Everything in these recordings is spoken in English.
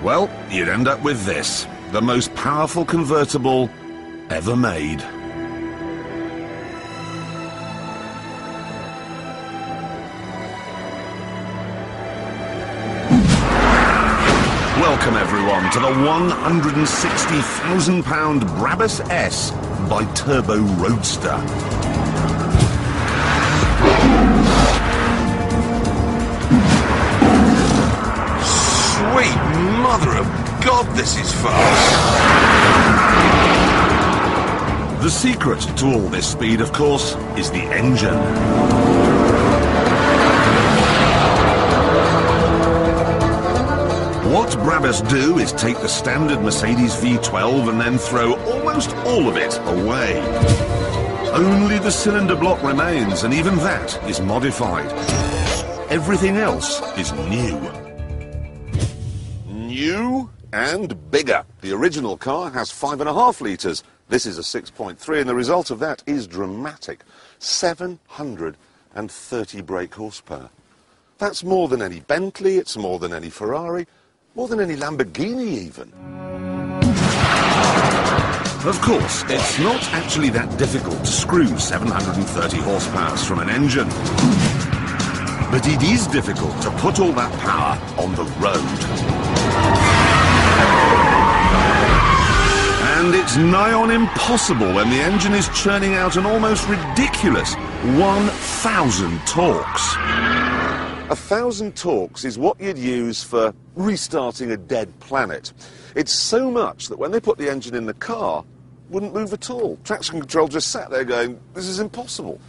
Well, you'd end up with this, the most powerful convertible ever made. Welcome everyone to the £160,000 BRABUS S Biturbo Roadster. Sweet mother of God, this is fast! The secret to all this speed, of course, is the engine. What BRABUS do is take the standard Mercedes V12 and then throw almost all of it away. Only the cylinder block remains, and even that is modified. Everything else is new. New and bigger. The original car has 5.5 litres. This is a 6.3, and the result of that is dramatic. 730 brake horsepower. That's more than any Bentley, it's more than any Ferrari, more than any Lamborghini even. Of course, it's not actually that difficult to screw 730 horsepower from an engine. But it is difficult to put all that power on the road. And it's nigh on impossible when the engine is churning out an almost ridiculous 1,000 torques. 1,000 torques is what you'd use for restarting a dead planet. It's so much that when they put the engine in the car, it wouldn't move at all. Traction control just sat there going, this is impossible.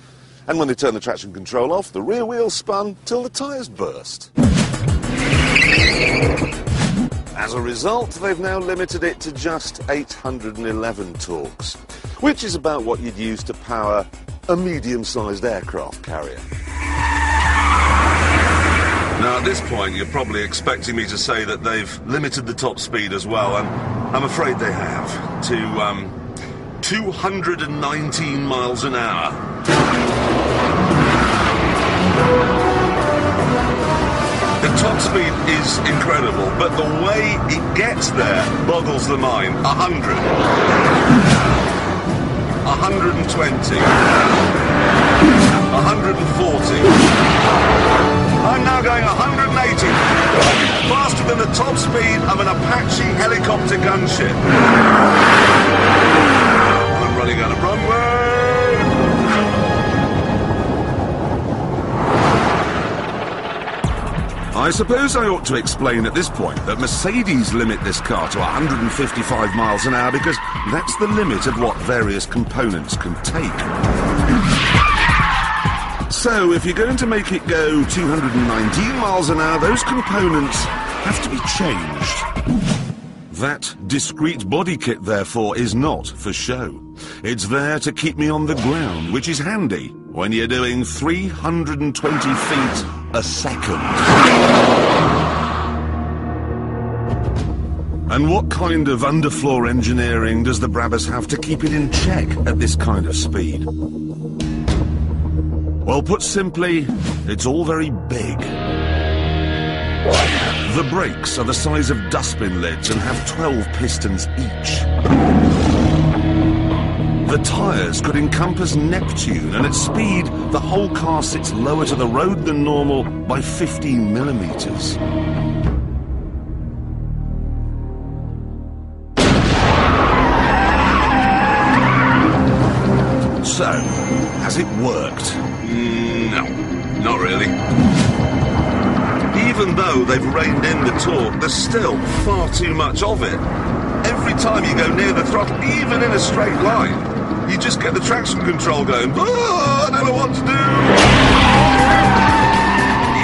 And when they turned the traction control off, the rear wheel spun till the tyres burst. As a result, they've now limited it to just 811 torques, which is about what you'd use to power a medium-sized aircraft carrier. Now, at this point, you're probably expecting me to say that they've limited the top speed as well, and I'm afraid they have, to 219 miles an hour. The top speed is incredible, but the way it gets there boggles the mind. 100. 120. 140. I'm now going 180. Faster than the top speed of an Apache helicopter gunship. I'm running out of runway. I suppose I ought to explain at this point that Mercedes limit this car to 155 miles an hour because that's the limit of what various components can take. So if you're going to make it go 219 miles an hour, those components have to be changed. That discrete body kit, therefore, is not for show. It's there to keep me on the ground, which is handy when you're doing 320 feet a second. And what kind of underfloor engineering does the BRABUS have to keep it in check at this kind of speed? Well, put simply, it's all very big. The brakes are the size of dustbin lids and have 12 pistons each. The tyres could encompass Neptune, and at speed, the whole car sits lower to the road than normal by 15 millimetres. So, has it worked? No, not really. Even though they've reined in the torque, there's still far too much of it. Every time you go near the throttle, even in a straight line, you just get the traction control going, I don't know what to do.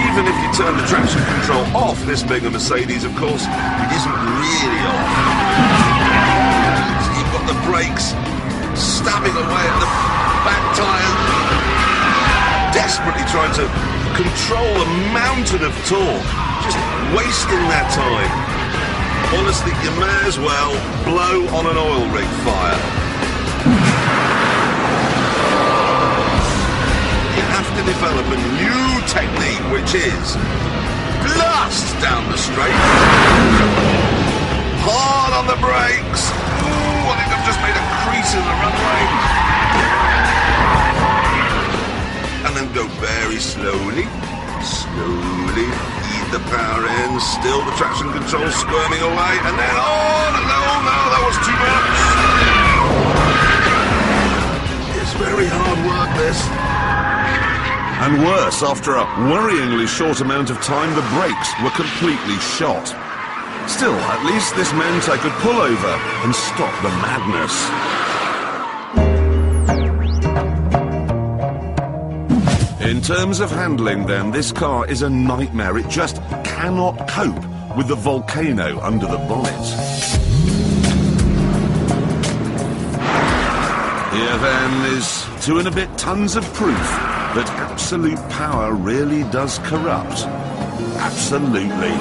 Even if you turn the traction control off, this being a Mercedes, of course, it isn't really off. So you've got the brakes stabbing away at the back tyre, desperately trying to control a mountain of torque, just wasting their time. Honestly, you may as well blow on an oil rig fire. You have to develop a new technique, which is blast down the straight. hard on the brakes. Ooh, I think I've just made a crease in the runway. And then go very slowly, slowly, ease the power in, still the traction control squirming away, and then, oh, no, that was too much. It's very hard work, this. And worse, after a worryingly short amount of time, the brakes were completely shot. Still, at least this meant I could pull over and stop the madness. In terms of handling, then, this car is a nightmare. It just cannot cope with the volcano under the bonnet. Here, then, is 2 and a bit tons of proof that absolute power really does corrupt. Absolutely.